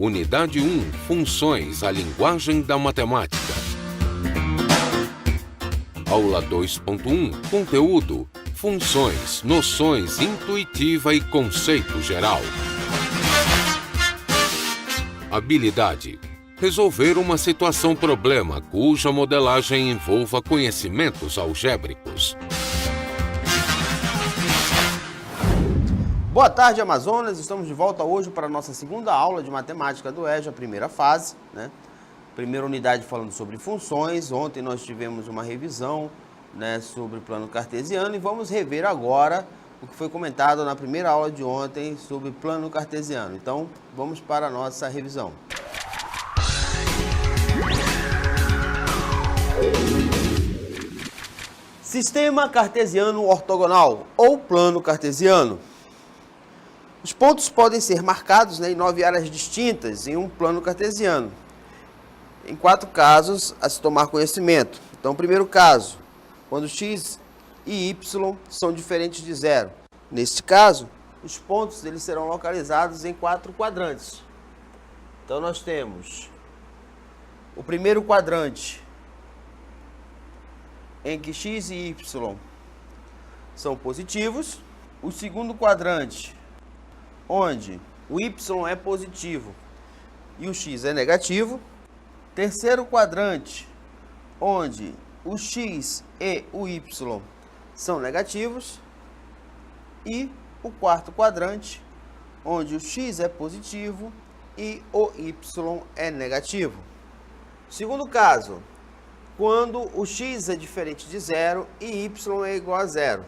Unidade 1. Funções, a linguagem da matemática. Aula 2.1. Conteúdo, funções, noções, intuitiva e conceito geral. Habilidade. Resolver uma situação-problema cuja modelagem envolva conhecimentos algébricos. Boa tarde, Amazonas. Estamos de volta hoje para a nossa segunda aula de matemática do EJA, a primeira fase, né? Primeira unidade falando sobre funções. Ontem nós tivemos uma revisão, né, sobre plano cartesiano e vamos rever agora o que foi comentado na primeira aula de ontem sobre plano cartesiano. Então, vamos para a nossa revisão. Sistema cartesiano ortogonal ou plano cartesiano. Os pontos podem ser marcados, né, em 9 áreas distintas em um plano cartesiano. Em 4 casos a se tomar conhecimento. Então, primeiro caso, quando x e y são diferentes de zero. Neste caso, os pontos eles serão localizados em 4 quadrantes. Então, nós temos o primeiro quadrante, em que x e y são positivos. O segundo quadrante, onde o y é positivo e o x é negativo. Terceiro quadrante, onde o x e o y são negativos. E o quarto quadrante, onde o x é positivo e o y é negativo. Segundo caso, quando o x é diferente de zero e y é igual a zero.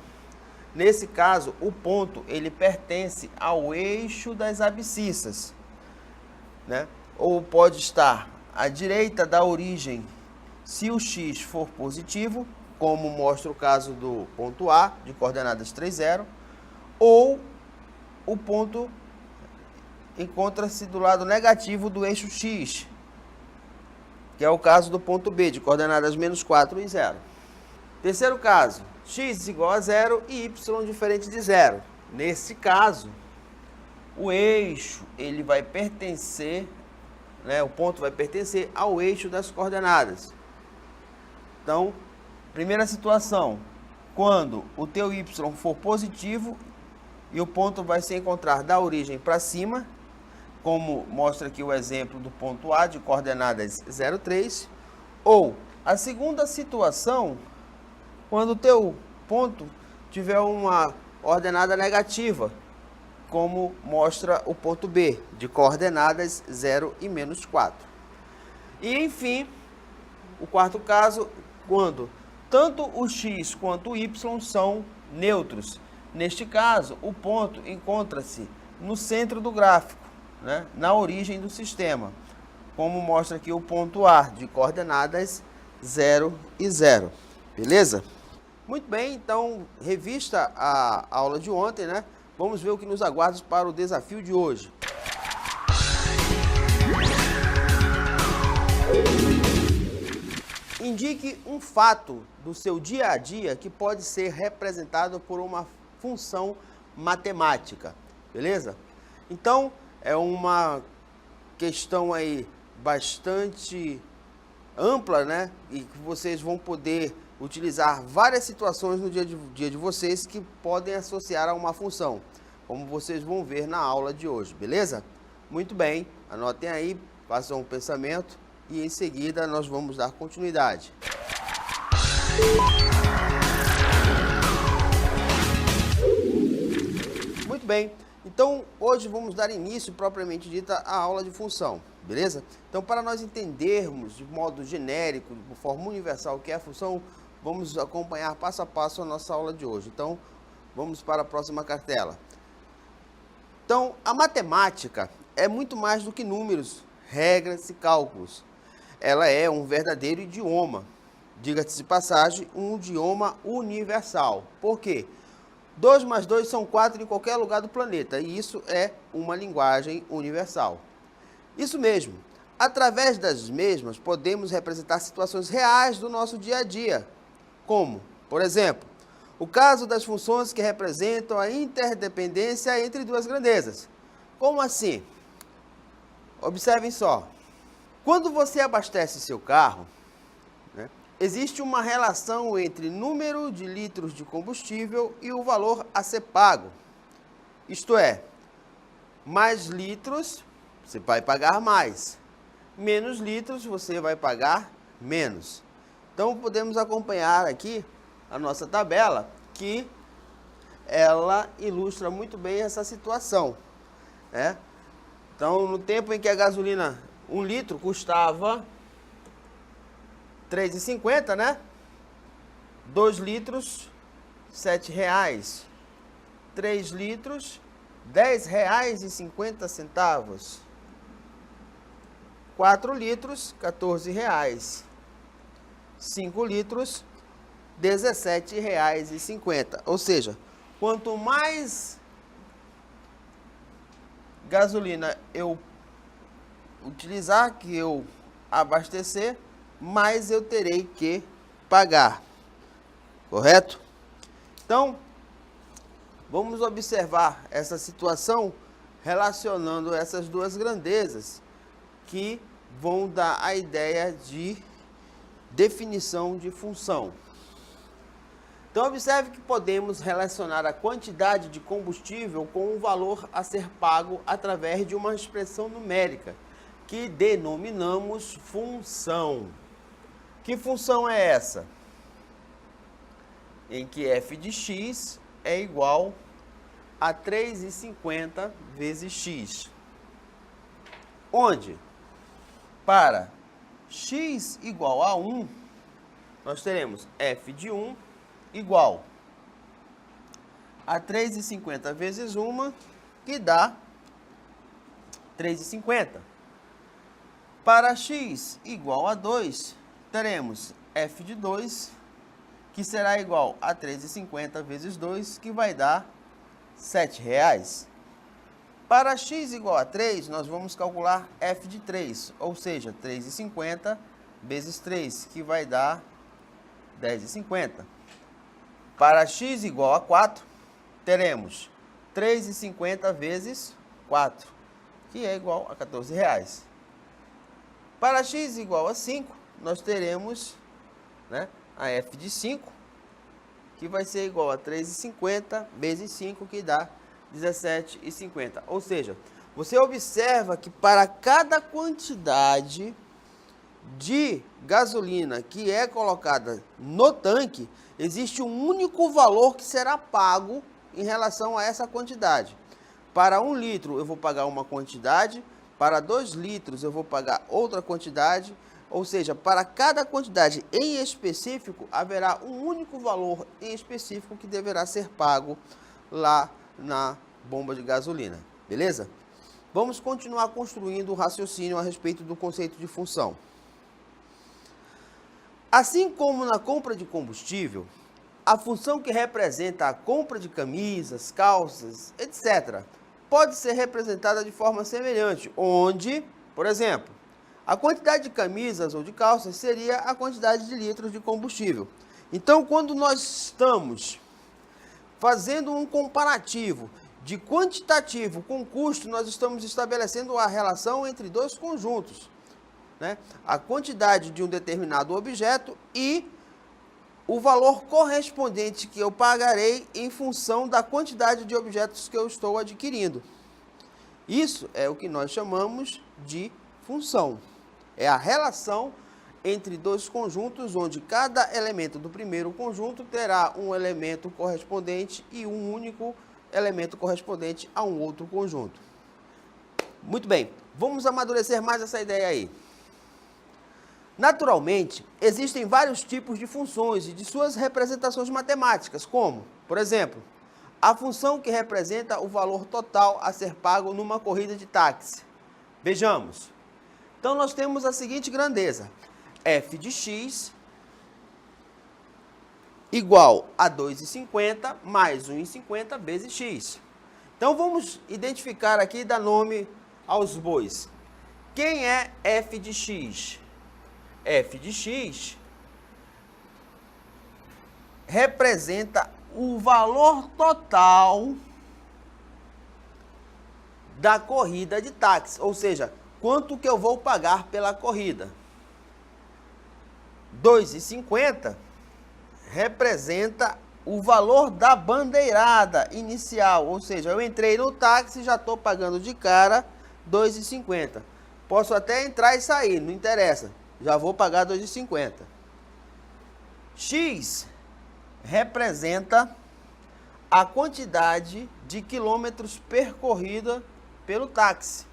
Nesse caso, o ponto ele pertence ao eixo das abscissas, né? Ou pode estar à direita da origem se o x for positivo, como mostra o caso do ponto A, de coordenadas 3, 0, ou o ponto encontra-se do lado negativo do eixo x, que é o caso do ponto B, de coordenadas -4 e 0. Terceiro caso, x igual a 0 e y diferente de 0. Nesse caso, o eixo ele vai pertencer, né, o ponto vai pertencer ao eixo das coordenadas. Então, primeira situação, quando o teu y for positivo e o ponto vai se encontrar da origem para cima, como mostra aqui o exemplo do ponto A de coordenadas 0, 3, ou a segunda situação, quando o teu ponto tiver uma ordenada negativa, como mostra o ponto B, de coordenadas 0 e -4. E, enfim, o quarto caso, quando tanto o x quanto o y são neutros. Neste caso, o ponto encontra-se no centro do gráfico, né, na origem do sistema, como mostra aqui o ponto A, de coordenadas 0 e 0. Beleza? Muito bem, então, revista a aula de ontem, né? Vamos ver o que nos aguarda para o desafio de hoje. Indique um fato do seu dia a dia que pode ser representado por uma função matemática. Beleza? Então, é uma questão aí bastante ampla, né? E que vocês vão poder utilizar várias situações no dia de vocês que podem associar a uma função, como vocês vão ver na aula de hoje, beleza? Muito bem, anotem aí, façam um pensamento e em seguida nós vamos dar continuidade. Muito bem. Então, hoje vamos dar início, propriamente dita, à aula de função, beleza? Então, para nós entendermos de modo genérico, de forma universal, o que é a função, vamos acompanhar passo a passo a nossa aula de hoje. Então, vamos para a próxima cartela. Então, a matemática é muito mais do que números, regras e cálculos. Ela é um verdadeiro idioma, diga-se de passagem, um idioma universal. Por quê? 2 mais 2 são 4 em qualquer lugar do planeta, e isso é uma linguagem universal. Isso mesmo, através das mesmas podemos representar situações reais do nosso dia a dia, como, por exemplo, o caso das funções que representam a interdependência entre duas grandezas. Como assim? Observem só. Quando você abastece seu carro, né, existe uma relação entre número de litros de combustível e o valor a ser pago. Isto é, mais litros você vai pagar mais, menos litros você vai pagar menos. Então podemos acompanhar aqui a nossa tabela, que ela ilustra muito bem essa situação, né? Então, no tempo em que a gasolina, 1 litro, custava R$ 3,50, né? 2 litros, R$ 7,00. 3 litros, R$ 10,50. 4 litros, R$ 14,00. 5 litros, R$ 17,50. Ou seja, quanto mais gasolina eu utilizar, que eu abastecer, mais eu terei que pagar. Correto? Então, vamos observar essa situação relacionando essas duas grandezas que vão dar a ideia de definição de função. Então, observe que podemos relacionar a quantidade de combustível com o valor a ser pago através de uma expressão numérica, que denominamos função. Que função é essa? Em que f de x é igual a 3,50 vezes x. Onde, para x igual a 1, nós teremos f de 1 igual a 3,50 vezes 1, que dá 3,50. Para x igual a 2, teremos f de 2, que será igual a 3,50 vezes 2, que vai dar R$ 7,00. Para x igual a 3, nós vamos calcular f de 3, ou seja, 3,50 vezes 3, que vai dar R$ 10,50. Para x igual a 4, teremos 3,50 vezes 4, que é igual a R$ 14,00. Para x igual a 5, nós teremos, né, a f de 5, que vai ser igual a 3,50 vezes 5, que dá R$ 17,50. Ou seja, você observa que para cada quantidade de gasolina que é colocada no tanque, existe um único valor que será pago em relação a essa quantidade. Para 1 litro eu vou pagar uma quantidade, para 2 litros eu vou pagar outra quantidade, ou seja, para cada quantidade em específico, haverá um único valor em específico que deverá ser pago lá na bomba de gasolina, beleza? Vamos continuar construindo o raciocínio a respeito do conceito de função. Assim como na compra de combustível, a função que representa a compra de camisas, calças, etc., pode ser representada de forma semelhante, onde, por exemplo, a quantidade de camisas ou de calças seria a quantidade de litros de combustível. Então, quando nós estamos fazendo um comparativo de quantitativo com custo, nós estamos estabelecendo a relação entre dois conjuntos, né? A quantidade de um determinado objeto e o valor correspondente que eu pagarei em função da quantidade de objetos que eu estou adquirindo. Isso é o que nós chamamos de função. É a relação entre dois conjuntos, onde cada elemento do primeiro conjunto terá um elemento correspondente e um único elemento correspondente a um outro conjunto. Muito bem, vamos amadurecer mais essa ideia aí. Naturalmente, existem vários tipos de funções e de suas representações matemáticas, como, por exemplo, a função que representa o valor total a ser pago numa corrida de táxi. Vejamos. Então, nós temos a seguinte grandeza: f de x igual a 2,50 mais 1,50 vezes x. Então, vamos identificar aqui e dar nome aos bois. Quem é f de x? F de x representa o valor total da corrida de táxi, ou seja, quanto que eu vou pagar pela corrida. 2,50 representa o valor da bandeirada inicial, ou seja, eu entrei no táxi e já estou pagando de cara 2,50. Posso até entrar e sair, não interessa, já vou pagar 2,50. X representa a quantidade de quilômetros percorrida pelo táxi.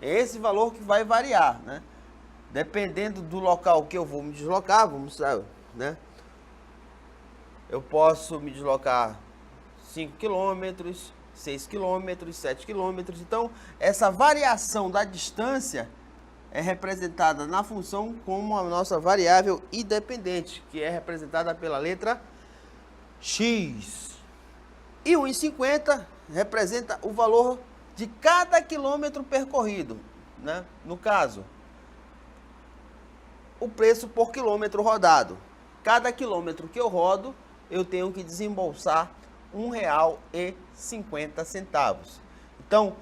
É esse valor que vai variar, né? Dependendo do local que eu vou me deslocar, né? Eu posso me deslocar 5 km, 6 km, 7 km. Então, essa variação da distância é representada na função como a nossa variável independente, que é representada pela letra X. E o 1,50 representa o valor de cada quilômetro percorrido, né? No caso, o preço por quilômetro rodado. Cada quilômetro que eu rodo, eu tenho que desembolsar R$ 1,50. Então,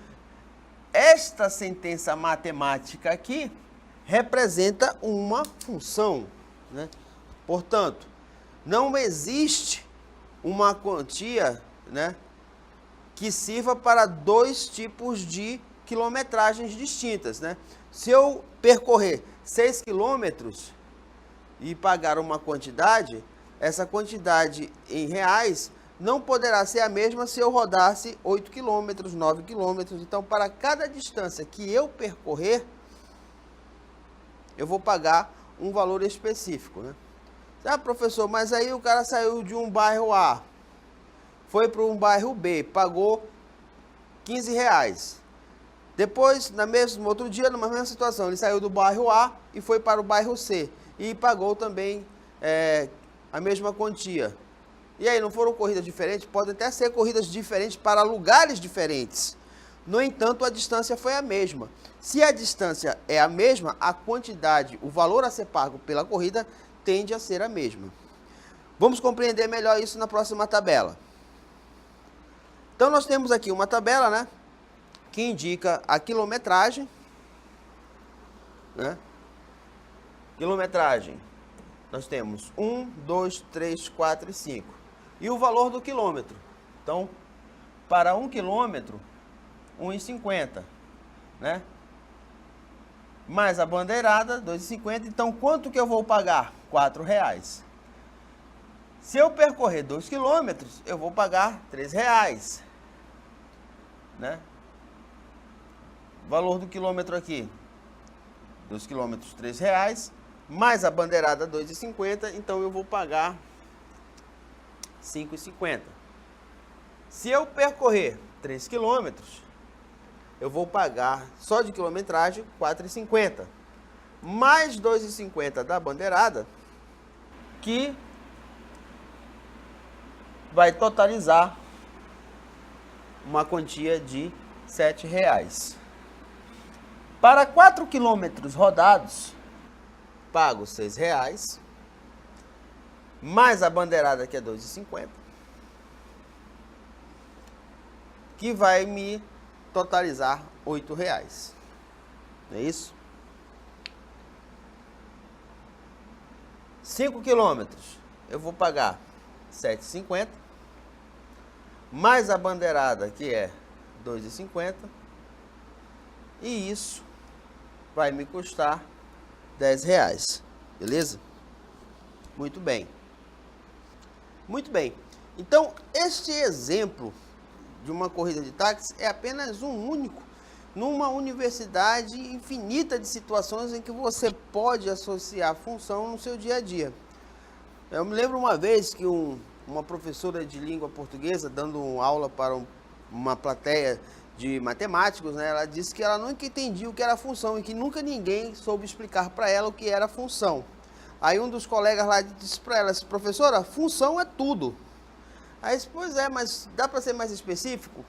esta sentença matemática aqui representa uma função, né? Portanto, não existe uma quantia, né, que sirva para dois tipos de quilometragens distintas, né? Se eu percorrer 6 quilômetros e pagar uma quantidade, essa quantidade em reais não poderá ser a mesma se eu rodasse 8 quilômetros, 9 quilômetros. Então, para cada distância que eu percorrer, eu vou pagar um valor específico, né? Ah, professor, mas aí o cara saiu de um bairro A, foi para um bairro B, pagou R$ 15. Depois, no outro dia, numa mesma situação, ele saiu do bairro A e foi para o bairro C e pagou também a mesma quantia. E aí, não foram corridas diferentes? Podem até ser corridas diferentes para lugares diferentes. No entanto, a distância foi a mesma. Se a distância é a mesma, a quantidade, o valor a ser pago pela corrida tende a ser a mesma. Vamos compreender melhor isso na próxima tabela. Então, nós temos aqui uma tabela, né, que indica a quilometragem, né? Quilometragem, nós temos 1, 2, 3, 4 e 5. E o valor do quilômetro. Então, para 1 quilômetro, R$ 1,50, né? Mais a bandeirada, R$ 2,50. Então, quanto que eu vou pagar? R$ 4,00. Se eu percorrer 2 quilômetros, eu vou pagar R$ 3,00, né? Valor do quilômetro aqui, 2 quilômetros, R$ 3,00, mais a bandeirada, R$ 2,50, então eu vou pagar R$ 5,50. Se eu percorrer 3 quilômetros, eu vou pagar, só de quilometragem, R$ 4,50, mais R$ 2,50 da bandeirada, que vai totalizar uma quantia de R$ 7,00. Para 4 quilômetros rodados, pago R$ 6,00, mais a bandeirada que é R$ 2,50, que vai me totalizar R$ 8,00. Não é isso? 5 quilômetros, eu vou pagar R$ 7,50, mais a bandeirada que é R$ 2,50, e isso vai me custar R$ 10,00, beleza? Muito bem. Muito bem. Então, este exemplo de uma corrida de táxi é apenas um único, numa universidade infinita de situações em que você pode associar função no seu dia a dia. Eu me lembro uma vez que uma professora de língua portuguesa, dando aula para uma plateia de matemáticos, né, ela disse que ela nunca entendia o que era função e que nunca ninguém soube explicar para ela o que era função. Aí um dos colegas lá disse para ela, professora, função é tudo. Aí disse, pois é, mas dá para ser mais específico?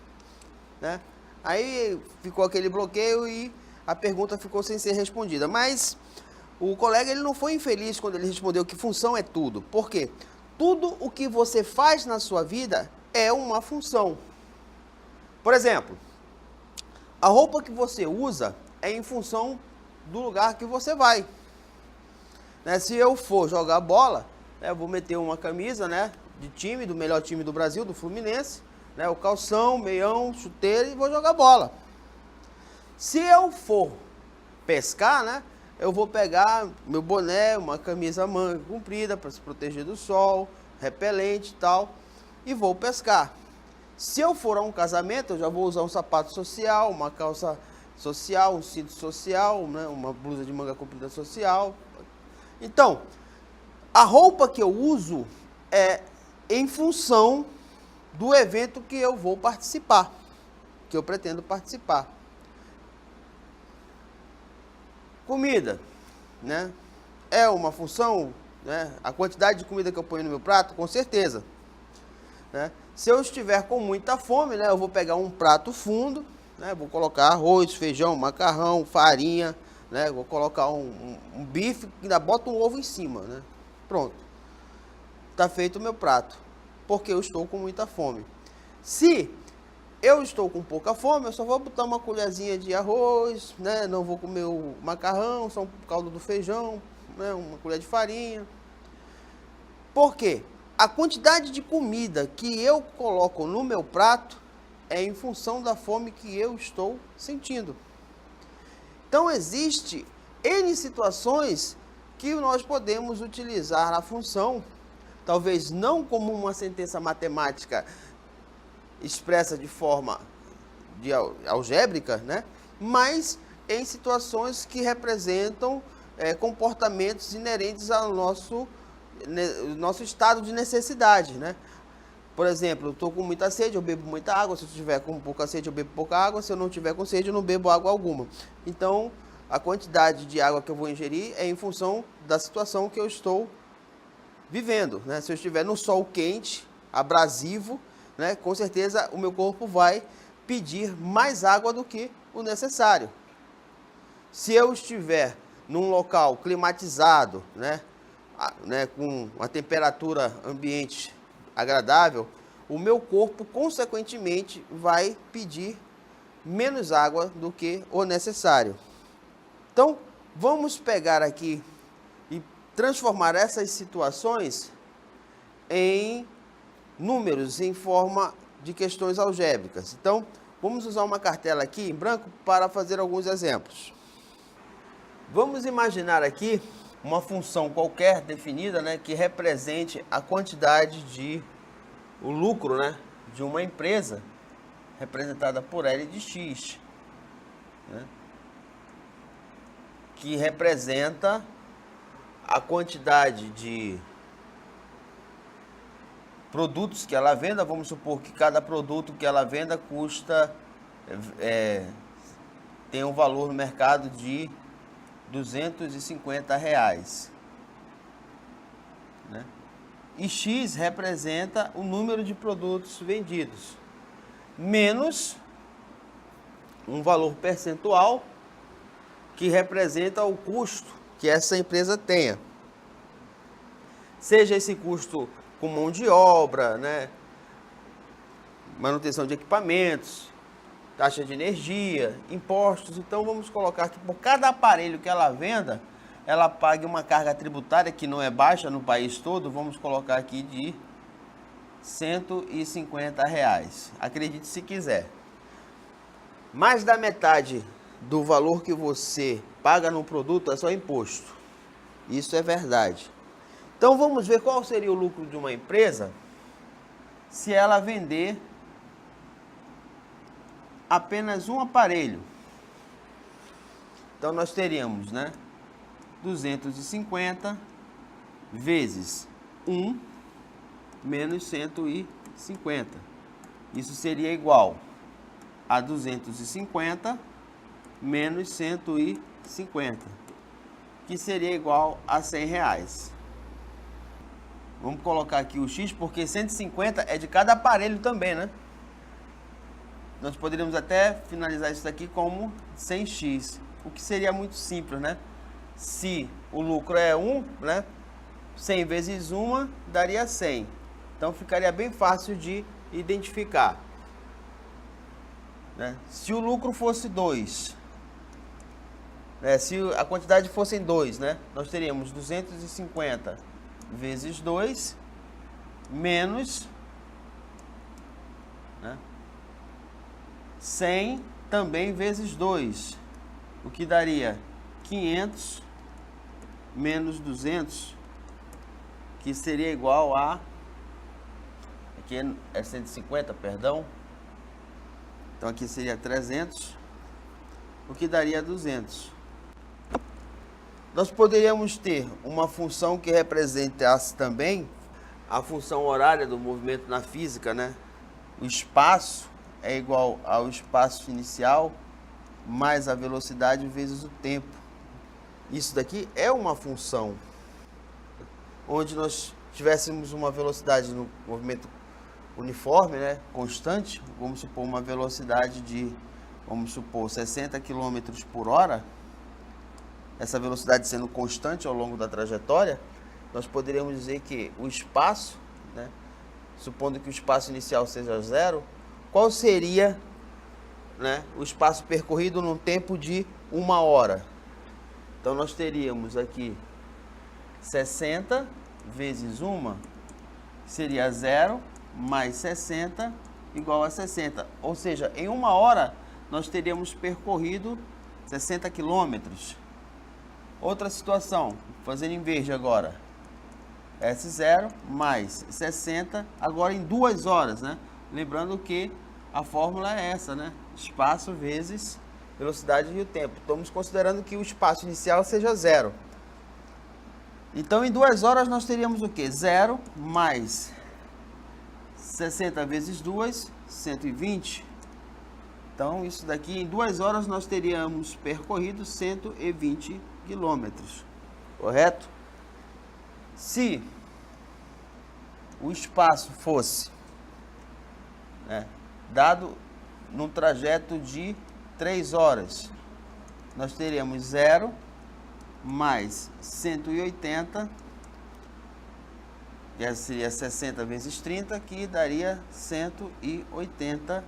Né? Aí ficou aquele bloqueio e a pergunta ficou sem ser respondida. Mas o colega ele não foi infeliz quando ele respondeu que função é tudo. Por quê? Tudo o que você faz na sua vida é uma função. Por exemplo, a roupa que você usa é em função do lugar que você vai. Né? Se eu for jogar bola, né, eu vou meter uma camisa, né, de time, do melhor time do Brasil, do Fluminense, né, o calção, meião, chuteiro, e vou jogar bola. Se eu for pescar, né, eu vou pegar meu boné, uma camisa manga comprida para se proteger do sol, repelente e tal, e vou pescar. Se eu for a um casamento, eu já vou usar um sapato social, uma calça social, um cinto social, né, uma blusa de manga comprida social. Então, a roupa que eu uso é em função do evento que eu vou participar, que eu pretendo participar. Comida, né? É uma função, né? A quantidade de comida que eu ponho no meu prato, com certeza. Né? Se eu estiver com muita fome, né, eu vou pegar um prato fundo, né, vou colocar arroz, feijão, macarrão, farinha, né, vou colocar um bife, ainda boto um ovo em cima, né? Pronto. Está feito o meu prato, porque eu estou com muita fome. Se eu estou com pouca fome, eu só vou botar uma colherzinha de arroz, né, não vou comer o macarrão, só um caldo do feijão, né, uma colher de farinha. Por quê? A quantidade de comida que eu coloco no meu prato é em função da fome que eu estou sentindo. Então, existe N situações que nós podemos utilizar a função, talvez não como uma sentença matemática expressa de forma algébrica, né? Mas em situações que representam comportamentos inerentes ao nosso estado de necessidade, né? Por exemplo, eu estou com muita sede, eu bebo muita água. Se eu estiver com pouca sede, eu bebo pouca água. Se eu não estiver com sede, eu não bebo água alguma. Então, a quantidade de água que eu vou ingerir é em função da situação que eu estou vivendo, né? Se eu estiver no sol quente, abrasivo, né, com certeza o meu corpo vai pedir mais água do que o necessário. Se eu estiver num local climatizado, né, com uma temperatura ambiente agradável, o meu corpo, consequentemente, vai pedir menos água do que o necessário. Então, vamos pegar aqui e transformar essas situações em números, em forma de questões algébricas. Então, vamos usar uma cartela aqui em branco para fazer alguns exemplos. Vamos imaginar aqui uma função qualquer definida, né, que represente a quantidade de o lucro, né, de uma empresa, representada por L de X, né, que representa a quantidade de produtos que ela venda. Vamos supor que cada produto que ela venda custa, tem um valor no mercado de R$250, né? E X representa o número de produtos vendidos, menos um valor percentual que representa o custo que essa empresa tenha. Seja esse custo com mão de obra, né, manutenção de equipamentos, taxa de energia, impostos. Então vamos colocar que por cada aparelho que ela venda, ela pague uma carga tributária que não é baixa no país todo. Vamos colocar aqui de R$150. Acredite se quiser. Mais da metade do valor que você paga no produto é só imposto. Isso é verdade. Então vamos ver qual seria o lucro de uma empresa se ela vender apenas um aparelho. Então nós teríamos, né, 250 vezes 1 menos 150. Isso seria igual a 250 menos 150, que seria igual a R$100. Vamos colocar aqui o X, porque 150 é de cada aparelho também, né? Nós poderíamos até finalizar isso daqui como 100x, o que seria muito simples, né? Se o lucro é 1, né, 100 vezes 1 daria 100. Então ficaria bem fácil de identificar, né? Se o lucro fosse 2, né, se a quantidade fossem 2, né, nós teríamos 250 vezes 2 menos, né, 100 também vezes 2, o que daria 500 menos 200, que seria igual a, aqui é 150, perdão, então aqui seria 300, o que daria 200. Nós poderíamos ter uma função que representasse também a função horária do movimento na física, né? O espaço é igual ao espaço inicial mais a velocidade vezes o tempo. Isso daqui é uma função onde nós tivéssemos uma velocidade no movimento uniforme, né, constante, vamos supor uma velocidade de, vamos supor, 60 km por hora, essa velocidade sendo constante ao longo da trajetória, nós poderíamos dizer que o espaço, né, supondo que o espaço inicial seja zero, qual seria, né, o espaço percorrido num tempo de 1 hora? Então nós teríamos aqui 60 vezes 1 seria 0 mais 60 igual a 60. Ou seja, em 1 hora nós teríamos percorrido 60 quilômetros. Outra situação, fazendo em verde agora. S0 mais 60, agora em 2 horas, né? Lembrando que a fórmula é essa, né? Espaço vezes velocidade e o tempo. Estamos considerando que o espaço inicial seja 0. Então, em 2 horas nós teríamos o quê? 0 mais 60 vezes 2, 120. Então, isso daqui, em 2 horas nós teríamos percorrido 120 quilômetros. Correto? Se o espaço fosse, né, dado num trajeto de 3 horas, nós teríamos 0 mais 180, que seria 60 vezes 30, que daria 180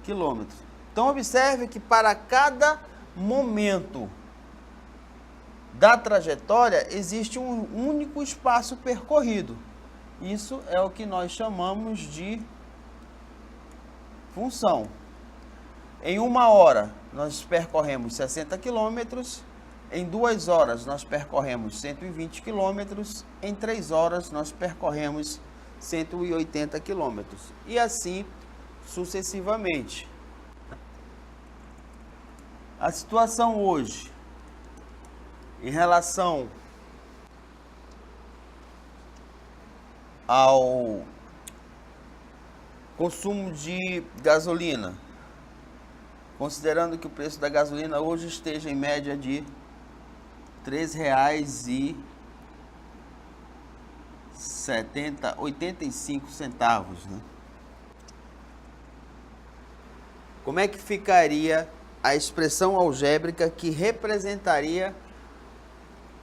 quilômetros. Então, observe que para cada momento da trajetória existe um único espaço percorrido. Isso é o que nós chamamos de função. Em 1 hora nós percorremos 60 quilômetros, em 2 horas nós percorremos 120 quilômetros, em 3 horas nós percorremos 180 quilômetros e assim sucessivamente. A situação hoje em relação ao consumo de gasolina, considerando que o preço da gasolina hoje esteja em média de R$ 3,85, né? Como é que ficaria a expressão algébrica que representaria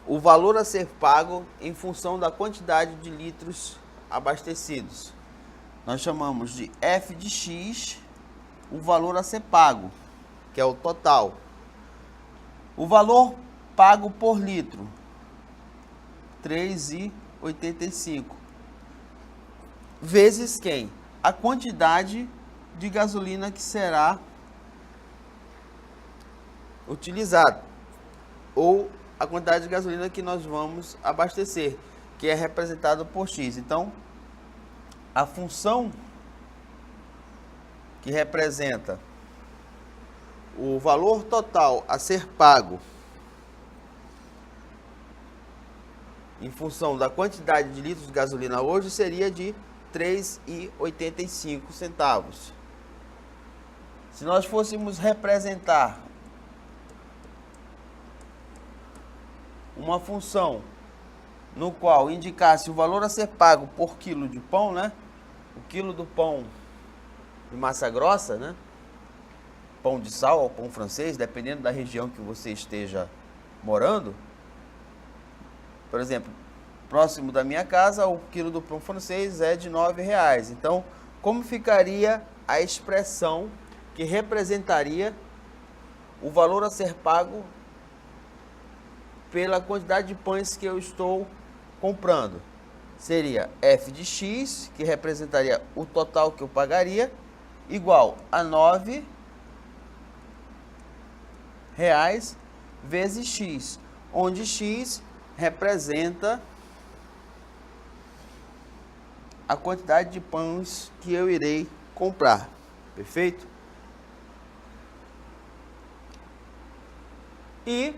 o valor a ser pago em função da quantidade de litros abastecidos? Nós chamamos de f de x, o valor a ser pago, que é o total. O valor pago por litro, 3,85. Vezes quem? A quantidade de gasolina que será utilizada, ou a quantidade de gasolina que nós vamos abastecer, que é representado por x. Então, a função que representa o valor total a ser pago em função da quantidade de litros de gasolina hoje seria de 3,85 centavos. Se nós fôssemos representar uma função no qual indicasse o valor a ser pago por quilo de pão, né? O quilo do pão de massa grossa, né? Pão de sal ou pão francês, dependendo da região que você esteja morando. Por exemplo, próximo da minha casa, o quilo do pão francês é de R$ 9,00. Então, como ficaria a expressão que representaria o valor a ser pago pela quantidade de pães que eu estou comprando. Seria f de x, que representaria o total que eu pagaria, igual a 9 reais vezes x, onde x representa a quantidade de pães que eu irei comprar. Perfeito? E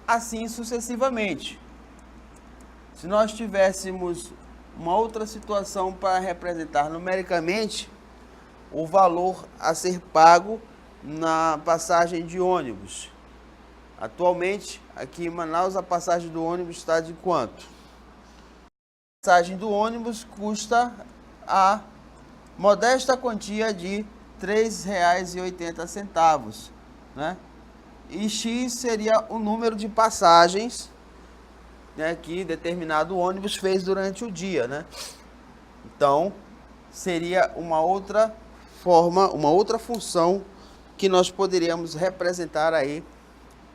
assim sucessivamente. Se nós tivéssemos uma outra situação para representar numericamente o valor a ser pago na passagem de ônibus. Atualmente, aqui em Manaus, a passagem do ônibus está de quanto? A passagem do ônibus custa a modesta quantia de R$ 3,80, né? E X seria o número de passagens, né, que determinado ônibus fez durante o dia, né? Então, seria uma outra forma, uma outra função que nós poderíamos representar aí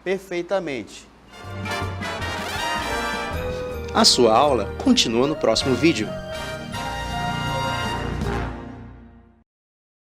perfeitamente. A sua aula continua no próximo vídeo.